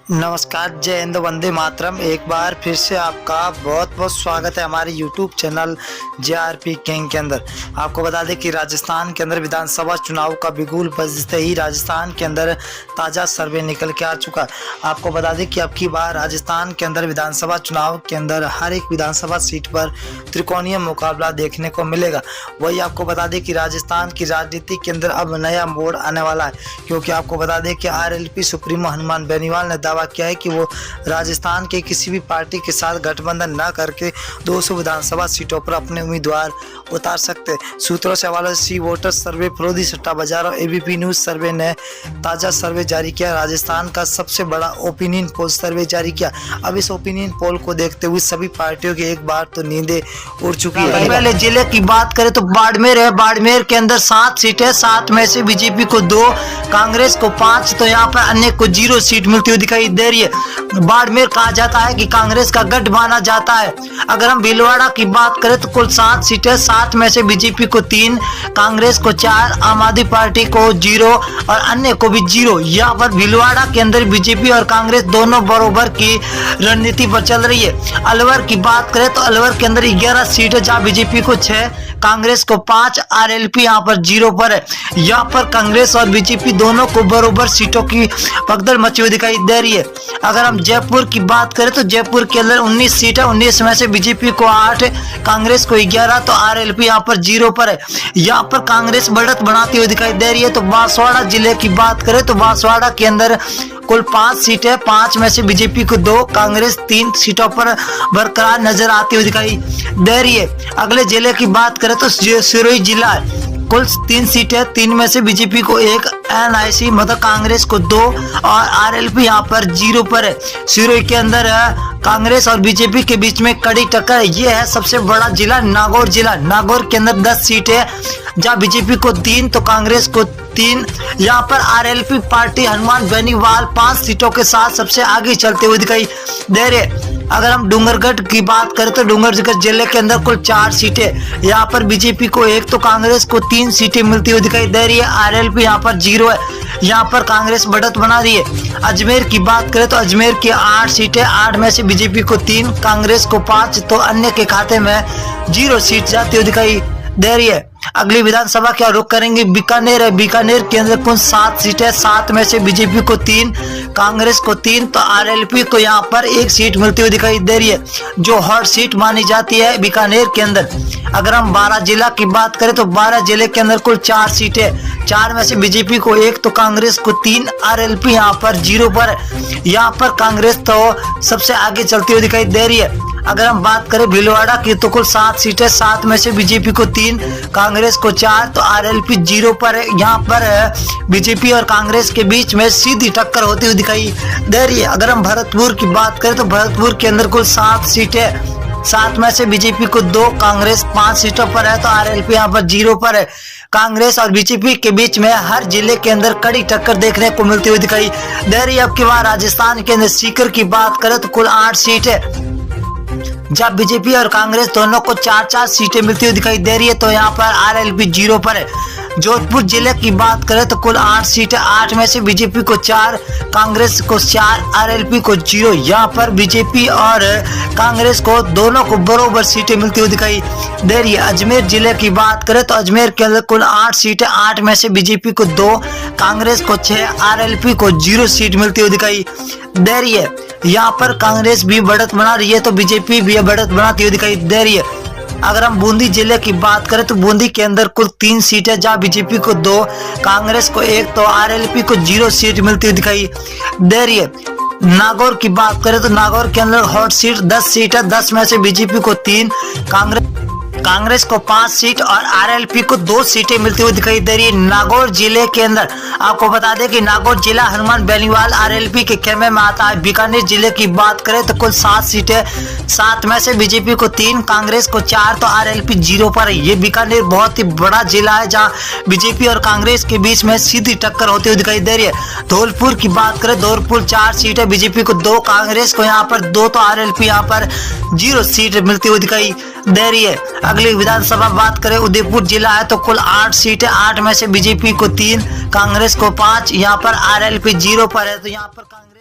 नमस्कार, जय हिंद, वंदे मातरम। एक बार फिर से आपका बहुत बहुत स्वागत है हमारे YouTube चैनल JRP किंग के अंदर। आपको बता दें कि राजस्थान के अंदर विधानसभा चुनाव का बिगुल बजते ही राजस्थान के अंदर ताज़ा सर्वे निकल के आ चुका है। आपको बता दें कि अब की बार राजस्थान के अंदर विधानसभा चुनाव के अंदर हर एक विधानसभा सीट पर त्रिकोणीय मुकाबला देखने को मिलेगा। वही आपको बता दें कि राजस्थान की राजनीति के अंदर अब नया मोड़ आने वाला है, क्योंकि आपको बता दें कि RLP सुप्रीमो हनुमान बेनीवाल ने दावा किया है कि वो राजस्थान के किसी भी पार्टी के साथ गठबंधन न करके 200 विधानसभा सीटों पर अपने उम्मीदवार उतार सकते। सूत्रों से हवाले सी वोटर सर्वे, फरोदी सट्टा बाजार और ABP न्यूज सर्वे ने ताज़ा सर्वे जारी किया। राजस्थान का सबसे बड़ा ओपिनियन पोल सर्वे जारी किया। अब इस ओपिनियन पोल को देखते हुए सभी पार्टियों की एक बार तो नींदें उड़ चुकी है। पहले जिले की बात करें तो बाड़मेर है। बाड़मेर के अंदर 7 सीटें, 7 में से बीजेपी को 2, कांग्रेस को 5, तो यहाँ पर अन्य को 0 सीट मिलती हुई दिखाई दे रही है। बाड़मेर कहा जाता है कि कांग्रेस का गढ़ माना जाता है। अगर हम भीलवाड़ा की बात करें तो कुल 7 सीटें, 7 में से बीजेपी को 3, कांग्रेस को 4, आम आदमी पार्टी को 0 और अन्य को भी 0। यहाँ पर भीलवाड़ा के अंदर बीजेपी और कांग्रेस दोनों बराबर की रणनीति पर चल रही है। अलवर की बात करें तो अलवर के अंदर 11 सीटें, जहाँ बीजेपी को 6, कांग्रेस को 5, RLP यहाँ पर 0 पर है। यहाँ पर कांग्रेस और बीजेपी दोनों को बराबर सीटों की भगदड़ मची हुई दिखाई दे रही है। अगर हम जयपुर की बात करें तो जयपुर के अंदर 19 सीटें, 19 में से बीजेपी को 8, कांग्रेस को 11, तो RLP यहाँ पर 0 पर है। यहाँ पर कांग्रेस बढ़त बनाती हुई दिखाई दे रही है। तो बांसवाड़ा जिले की बात करें तो बांसवाड़ा के अंदर कुल 5 सीटें, 5 में से बीजेपी को 2, कांग्रेस 3 सीटों पर बरकरार नजर आती हुई दिखाई दे रही है। अगले जिले की बात करें तो सिरोही जिला है। कुल 3 सीटें, 3 में से बीजेपी को 1, NIC मतलब कांग्रेस को 2 और RLP यहाँ पर 0 पर है। सिरोही के अंदर कांग्रेस और बीजेपी के बीच में कड़ी टक्कर है। ये है सबसे बड़ा जिला नागौर जिला। नागौर के अंदर 10 सीटें, जहाँ बीजेपी को 3 तो कांग्रेस को 3। यहाँ पर RLP पार्टी हनुमान बेनीवाल 5 सीटों के साथ सबसे आगे चलते हुए दिखाई दे रहे। अगर हम डूंगरगढ़ की बात करें तो डूंगरगढ़ जिले के अंदर कुल 4 सीटें, यहाँ पर बीजेपी को 1 तो कांग्रेस को 3 सीटें मिलती हुई दिखाई दे रही है। RLP यहाँ पर 0 है। यहाँ पर कांग्रेस बढ़त बना रही है। अजमेर की बात करें तो अजमेर की 8 सीटें, 8 में से बीजेपी को 3, कांग्रेस को 5, तो अन्य के खाते में 0 सीट जाती हुई दिखाई दे रही है। अगली विधानसभा क्या रुख करेंगे, बीकानेर है। बीकानेर के अंदर कुल 7 सीटें, 7 में से बीजेपी को 3, कांग्रेस को 3, तो RLP को यहाँ पर 1 सीट मिलती हुई दिखाई दे रही है, जो हॉट सीट मानी जाती है बीकानेर के अंदर। अगर हम 12 जिला की बात करें तो 12 जिले के अंदर कुल 4 सीटें, 4 में से बीजेपी को 1 तो कांग्रेस को 3, RLP यहाँ पर 0 पर है। यहाँ पर कांग्रेस तो सबसे आगे चलती हुई दिखाई दे रही है। अगर हम बात करें भीलवाड़ा की तो कुल 7 सीटें, 7 में से बीजेपी को 3, कांग्रेस को 4, तो RLP 0 पर है। यहाँ पर बीजेपी और कांग्रेस के बीच में सीधी टक्कर होती हुई दिखाई दे रही है। अगर हम भरतपुर की बात करें तो भरतपुर के अंदर कुल 7 सीटें, 7 में से बीजेपी को 2, कांग्रेस 5 सीटों पर है, तो RLP यहाँ पर 0 पर है। कांग्रेस और बीजेपी के बीच में हर जिले के अंदर कड़ी टक्कर देखने को मिलती हुई दिखाई दे रही है। अब की बार राजस्थान के अंदर सीकर की बात करें तो कुल 8 सीटें, जब बीजेपी और कांग्रेस दोनों को 4-4 सीटें मिलती हुई दिखाई दे रही है, तो यहाँ पर RLP 0 पर है। जोधपुर जिले की बात करें तो कुल 8 सीटें, 8 में से बीजेपी को 4, कांग्रेस को 4, RLP को 0। यहाँ पर बीजेपी और कांग्रेस को दोनों को बराबर सीटें मिलती हुई दिखाई दे रही है। अजमेर जिले की बात करें तो अजमेर के अंदर कुल 8 सीटें, 8 में से बीजेपी को 2, कांग्रेस को 6, RLP को 0 सीट मिलती हुई दिखाई दे रही है। यहाँ पर कांग्रेस भी बढ़त बना रही है तो बीजेपी भी बढ़त बनाती हुई दिखाई दे रही है। अगर हम बूंदी जिले की बात करें तो बूंदी के अंदर कुल 3 सीटें, जहाँ बीजेपी को 2, कांग्रेस को 1, तो RLP को 0 सीट मिलती हुई दिखाई दे रही है। नागौर की बात करें तो नागौर के अंदर हॉट सीट 10 सीटें, 10 में से बीजेपी को 3, कांग्रेस को 5 सीट और RLP को 2 सीटें मिलती हुई दिखाई दे रही है। नागौर जिले के अंदर आपको बता दें कि नागौर जिला हनुमान बेनीवाल RLP के खेमे में आता है। बीकानेर जिले की बात करें तो कुल 7 सीटें, 7 में से बीजेपी को 3, कांग्रेस को 4, तो RLP 0 पर है। ये बीकानेर बहुत ही बड़ा जिला है, जहाँ बीजेपी और कांग्रेस के बीच में सीधी टक्कर होती हुई दिखाई दे रही है। धौलपुर की बात करें, धौलपुर 4 सीटें, बीजेपी को 2, कांग्रेस को यहाँ पर 2, तो RLP यहाँ पर 0 सीट मिलती हुई दिखाई दे रही है। अगली विधानसभा बात करें, उदयपुर जिला है तो कुल 8 सीटें, 8 में से बीजेपी को 3, कांग्रेस को 5, यहाँ पर RLP 0 पर है। तो यहाँ पर कांग्रेस